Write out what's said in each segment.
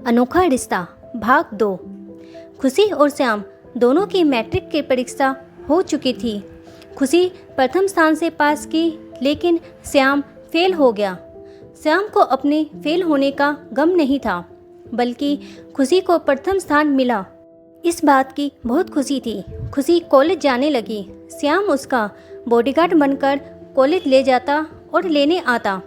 अनोखा रिश्ता भाग 2। खुशी और श्याम दोनों की मैट्रिक की परीक्षा हो चुकी थी। खुशी प्रथम स्थान से पास की, लेकिन श्याम फेल हो गया। श्याम को अपने फेल होने का गम नहीं था, बल्कि खुशी को प्रथम स्थान मिला, इस बात की बहुत खुशी थी। खुशी कॉलेज जाने लगी। श्याम उसका बॉडीगार्ड बनकर कॉलेज ले जाता और लेने आता।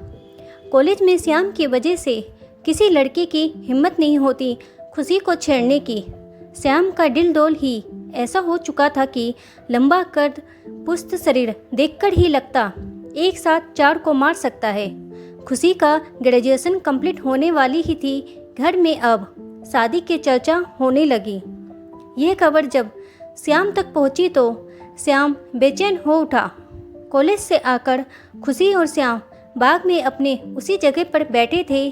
कॉलेज में श्याम की वजह से किसी लड़के की हिम्मत नहीं होती खुशी को छेड़ने की। श्याम का दिल डोल ही ऐसा हो चुका था कि लंबा कद पुस्त शरीर देखकर ही लगता एक साथ 4 को मार सकता है। खुशी का ग्रेजुएशन कंप्लीट होने वाली ही थी। घर में अब शादी की चर्चा होने लगी। यह खबर जब श्याम तक पहुंची तो श्याम बेचैन हो उठा। कॉलेज से आकर खुशी और श्याम बाग में अपने उसी जगह पर बैठे थे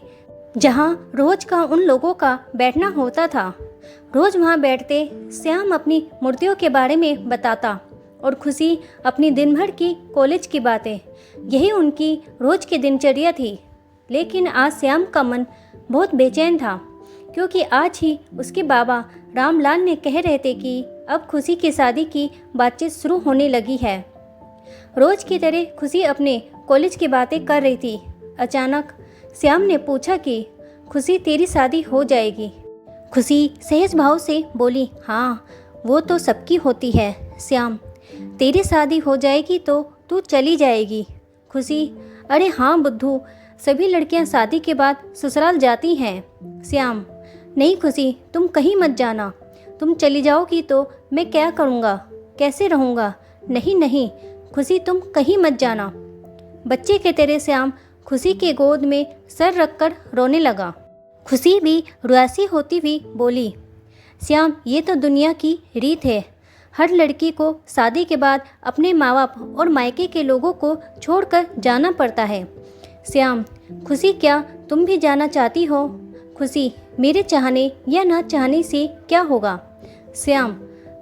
जहां रोज का उन लोगों का बैठना होता था। रोज वहां बैठते श्याम अपनी मूर्तियों के बारे में बताता और खुशी अपनी दिन भर की कॉलेज की बातें। यही उनकी रोज की दिनचर्या थी। लेकिन आज श्याम का मन बहुत बेचैन था, क्योंकि आज ही उसके बाबा रामलाल ने कह रहे थे कि अब खुशी की शादी की बातचीत शुरू होने लगी है। रोज की तरह खुशी अपने कॉलेज की बातें कर रही थी। अचानक श्याम ने पूछा कि खुशी तेरी शादी हो जाएगी? खुशी सहज भाव से बोली, हाँ वो तो सबकी होती है श्याम, तेरी शादी हो जाएगी तो तू चली जाएगी। खुशी, अरे हाँ बुद्धू, सभी लड़कियां शादी के बाद ससुराल जाती हैं। श्याम, नहीं खुशी, तुम कहीं मत जाना। तुम चली जाओगी तो मैं क्या करूँगा, कैसे रहूँगा? नहीं नहीं खुशी, तुम कहीं मत जाना। बच्चे के तेरे श्याम खुशी के गोद में सर रखकर रोने लगा। खुशी भी रुआसी होती हुई बोली, श्याम ये तो दुनिया की रीत है। हर लड़की को शादी के बाद अपने माँ बाप और मायके के लोगों को छोड़कर जाना पड़ता है। श्याम, खुशी क्या तुम भी जाना चाहती हो? खुशी, मेरे चाहने या ना चाहने से क्या होगा? श्याम,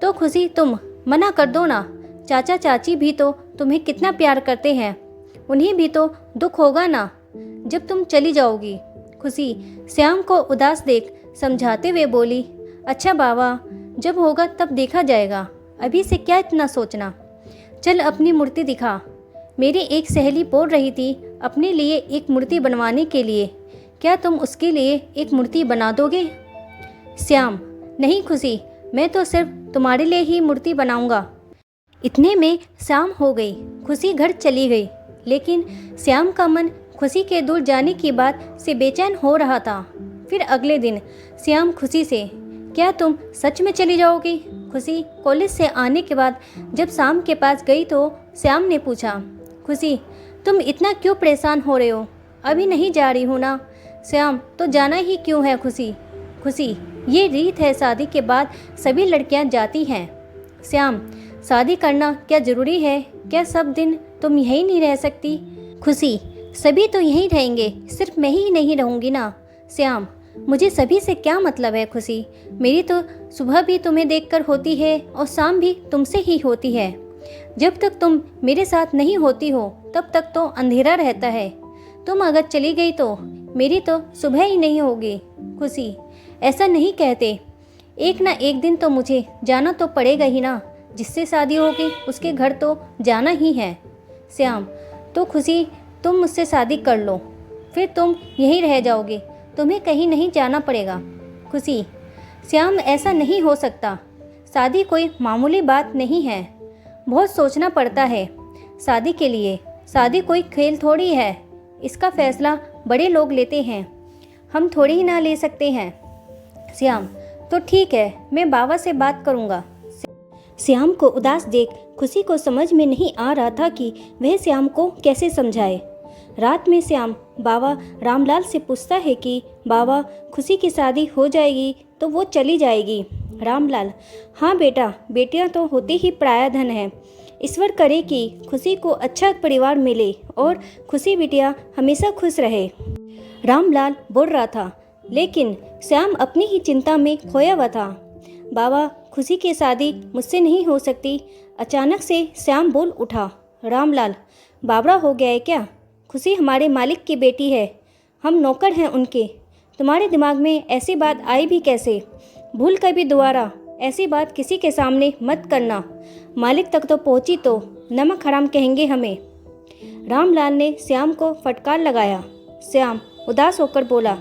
तो खुशी तुम मना कर दो ना। चाचा चाची भी तो तुम्हें कितना प्यार करते हैं, उन्हें भी तो दुख होगा ना जब तुम चली जाओगी। खुशी श्याम को उदास देख समझाते हुए बोली, अच्छा बाबा, जब होगा तब देखा जाएगा, अभी से क्या इतना सोचना। चल अपनी मूर्ति दिखा। मेरी एक सहेली बोल रही थी अपने लिए एक मूर्ति बनवाने के लिए, क्या तुम उसके लिए एक मूर्ति बना दोगे? श्याम, नहीं खुशी, मैं तो सिर्फ तुम्हारे लिए ही मूर्ति बनाऊंगा। इतने में शाम हो गई। खुशी घर चली गई, लेकिन श्याम का मन खुशी के दूर जाने की बात से बेचैन हो रहा था। फिर अगले दिन श्याम खुशी से, क्या तुम सच में चली जाओगी? खुशी कॉलेज से आने के बाद जब शाम के पास गई तो श्याम ने पूछा, खुशी तुम इतना क्यों परेशान हो रहे हो? अभी नहीं जा रही हो ना? श्याम, तो जाना ही क्यों है खुशी? खुशी, ये रीत है, शादी के बाद सभी लड़कियां जाती हैं। श्याम, शादी करना क्या ज़रूरी है? क्या सब दिन तुम यहीं नहीं रह सकती? खुशी, सभी तो यहीं रहेंगे, सिर्फ मैं ही नहीं रहूँगी ना। श्याम, मुझे सभी से क्या मतलब है खुशी? मेरी तो सुबह भी तुम्हें देखकर होती है और शाम भी तुमसे ही होती है। जब तक तुम मेरे साथ नहीं होती हो तब तक तो अंधेरा रहता है। तुम अगर चली गई तो मेरी तो सुबह ही नहीं होगी। खुशी, ऐसा नहीं कहते, एक ना एक दिन तो मुझे जाना तो पड़ेगा ही ना। जिससे शादी होगी उसके घर तो जाना ही है। श्याम, तो खुशी तुम मुझसे शादी कर लो, फिर तुम यहीं रह जाओगे, तुम्हें कहीं नहीं जाना पड़ेगा। खुशी, श्याम ऐसा नहीं हो सकता, शादी कोई मामूली बात नहीं है, बहुत सोचना पड़ता है शादी के लिए। शादी कोई खेल थोड़ी है, इसका फैसला बड़े लोग लेते हैं, हम थोड़ी ही ना ले सकते हैं। श्याम, तो ठीक है, मैं बाबा से बात करूँगा। श्याम को उदास देख खुशी को समझ में नहीं आ रहा था कि वह श्याम को कैसे समझाए। रात में श्याम बाबा रामलाल से पूछता है कि बाबा, खुशी की शादी हो जाएगी तो वो चली जाएगी? रामलाल, हाँ बेटा, बेटियां तो होती ही पराया धन है। ईश्वर करे कि खुशी को अच्छा परिवार मिले और खुशी बिटिया हमेशा खुश रहे। रामलाल बोल रहा था, लेकिन श्याम अपनी ही चिंता में खोया हुआ था। बाबा, खुशी की शादी मुझसे नहीं हो सकती। अचानक से श्याम बोल उठा, रामलाल, बाबरा हो गया है क्या? खुशी हमारे मालिक की बेटी है, हम नौकर हैं उनके, तुम्हारे दिमाग में ऐसी बात आई भी कैसे? भूल कर भी दोबारा ऐसी बात किसी के सामने मत करना। मालिक तक तो पहुंची तो नमक हराम कहेंगे हमें। रामलाल ने श्याम को फटकार लगाया। श्याम उदास होकर बोला,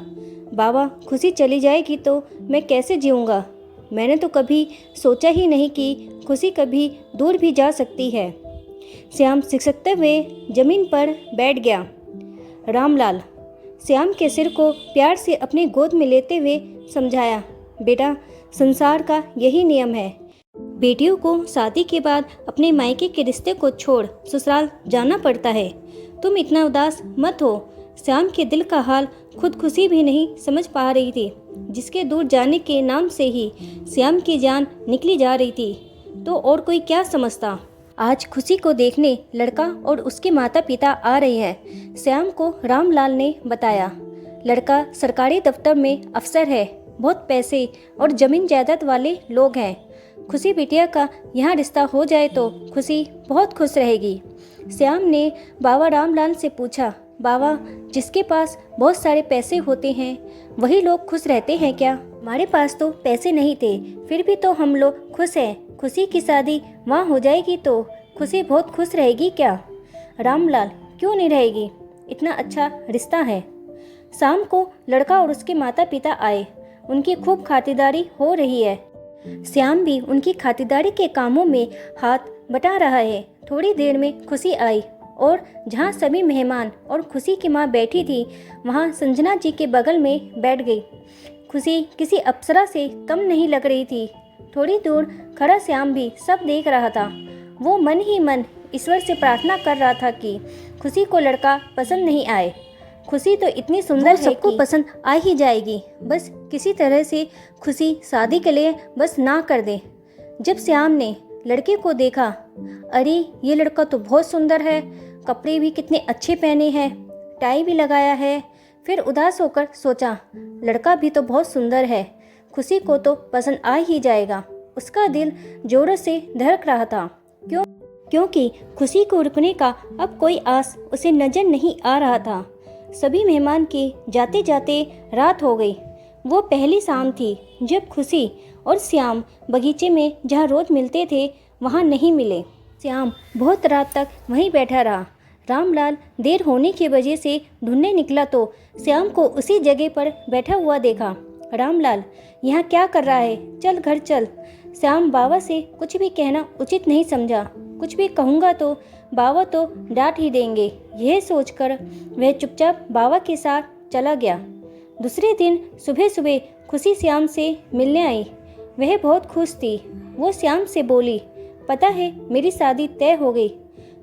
बाबा खुशी चली जाएगी तो मैं कैसे जीऊँगा? मैंने तो कभी सोचा ही नहीं कि खुशी कभी दूर भी जा सकती है। श्याम सिसकते हुए जमीन पर बैठ गया। रामलाल श्याम के सिर को प्यार से अपनी गोद में लेते हुए समझाया, बेटा संसार का यही नियम है। बेटियों को शादी के बाद अपने मायके के रिश्ते को छोड़ ससुराल जाना पड़ता है। तुम इतना उदास मत हो। श्याम के दिल का हाल खुद खुशी भी नहीं समझ पा रही थी, जिसके दूर जाने के नाम से ही श्याम की जान निकली जा रही थी, तो और कोई क्या समझता। आज खुशी को देखने लड़का और उसके माता पिता आ रहे हैं। श्याम को रामलाल ने बताया, लड़का सरकारी दफ्तर में अफसर है, बहुत पैसे और ज़मीन जायदाद वाले लोग हैं। खुशी बिटिया का यहाँ रिश्ता हो जाए तो खुशी बहुत खुश रहेगी। श्याम ने बाबा रामलाल से पूछा, बाबा जिसके पास बहुत सारे पैसे होते हैं वही लोग खुश रहते हैं क्या? हमारे पास तो पैसे नहीं थे, फिर भी तो हम लोग खुश हैं। खुशी की शादी वहाँ हो जाएगी तो खुशी बहुत खुश रहेगी क्या? रामलाल क्यों नहीं रहेगी, इतना अच्छा रिश्ता है। शाम को लड़का और उसके माता पिता आए। उनकी खूब खातिरदारी हो रही है। श्याम भी उनकी खातिरदारी के कामों में हाथ बटा रहा है। थोड़ी देर में खुशी आई और जहाँ सभी मेहमान और खुशी की माँ बैठी थी वहाँ संजना जी के बगल में बैठ गई। खुशी किसी अप्सरा से कम नहीं लग रही थी। थोड़ी दूर खड़ा श्याम भी सब देख रहा था। वो मन ही मन ईश्वर से प्रार्थना कर रहा था कि खुशी को लड़का पसंद नहीं आए। खुशी तो इतनी सुंदर है, सबको पसंद आ ही जाएगी, बस किसी तरह से खुशी शादी के लिए बस ना कर दे। जब श्याम ने लड़के को देखा, अरे ये लड़का तो बहुत सुंदर है, कपड़े भी कितने अच्छे पहने हैं, टाई भी लगाया है। फिर उदास होकर सोचा, लड़का भी तो बहुत सुंदर है, खुशी को तो पसंद आ ही जाएगा। उसका दिल जोरों से धड़क रहा था, क्योंकि खुशी को रुकने का अब कोई आस उसे नजर नहीं आ रहा था। सभी मेहमान के जाते जाते रात हो गई। वो पहली शाम थी जब खुशी और श्याम बगीचे में जहाँ रोज मिलते थे वहाँ नहीं मिले। श्याम बहुत रात तक वहीं बैठा रहा। रामलाल देर होने की वजह से ढूंढने निकला तो श्याम को उसी जगह पर बैठा हुआ देखा। रामलाल यहाँ क्या कर रहा है, चल घर चल। श्याम बाबा से कुछ भी कहना उचित नहीं समझा। कुछ भी कहूँगा तो बाबा तो डांट ही देंगे। यह सोचकर वह चुपचाप बाबा के साथ चला गया। दूसरे दिन सुबह सुबह खुशी श्याम से मिलने आई। वह बहुत खुश थी। वो श्याम से बोली, पता है मेरी शादी तय हो गई।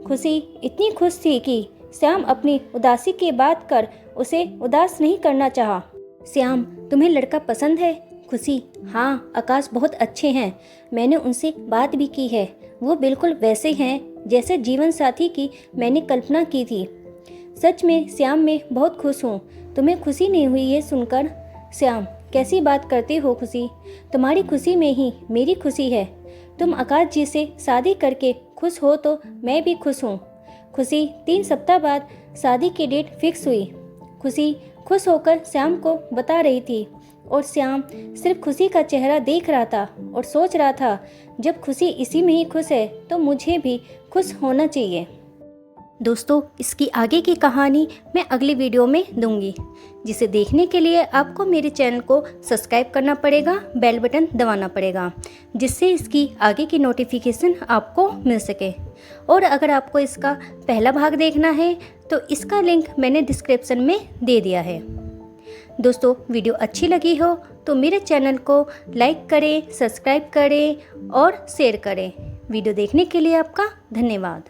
खुशी इतनी खुश थी कि श्याम अपनी उदासी की बात कर उसे उदास नहीं करना चाहा। श्याम तुम्हें लड़का पसंद है? खुशी, हाँ आकाश बहुत अच्छे हैं, मैंने उनसे बात भी की है, वो बिल्कुल वैसे हैं जैसे जीवन साथी की मैंने कल्पना की थी। सच में श्याम मैं बहुत खुश हूँ। तुम्हें खुशी नहीं हुई ये सुनकर? श्याम कैसी बात करते हो खुशी, तुम्हारी खुशी में ही मेरी खुशी है। तुम आकाश जी से शादी करके खुश हो तो मैं भी खुश हूँ। खुशी 3 सप्ताह बाद शादी की डेट फिक्स हुई। खुशी खुश होकर श्याम को बता रही थी और श्याम सिर्फ खुशी का चेहरा देख रहा था और सोच रहा था, जब खुशी इसी में ही खुश है तो मुझे भी खुश होना चाहिए। दोस्तों इसकी आगे की कहानी मैं अगली वीडियो में दूंगी, जिसे देखने के लिए आपको मेरे चैनल को सब्सक्राइब करना पड़ेगा, बेल बटन दबाना पड़ेगा, जिससे इसकी आगे की नोटिफिकेशन आपको मिल सके। और अगर आपको इसका पहला भाग देखना है तो इसका लिंक मैंने डिस्क्रिप्शन में दे दिया है। दोस्तों वीडियो अच्छी लगी हो तो मेरे चैनल को लाइक करें, सब्सक्राइब करें और शेयर करें। वीडियो देखने के लिए आपका धन्यवाद।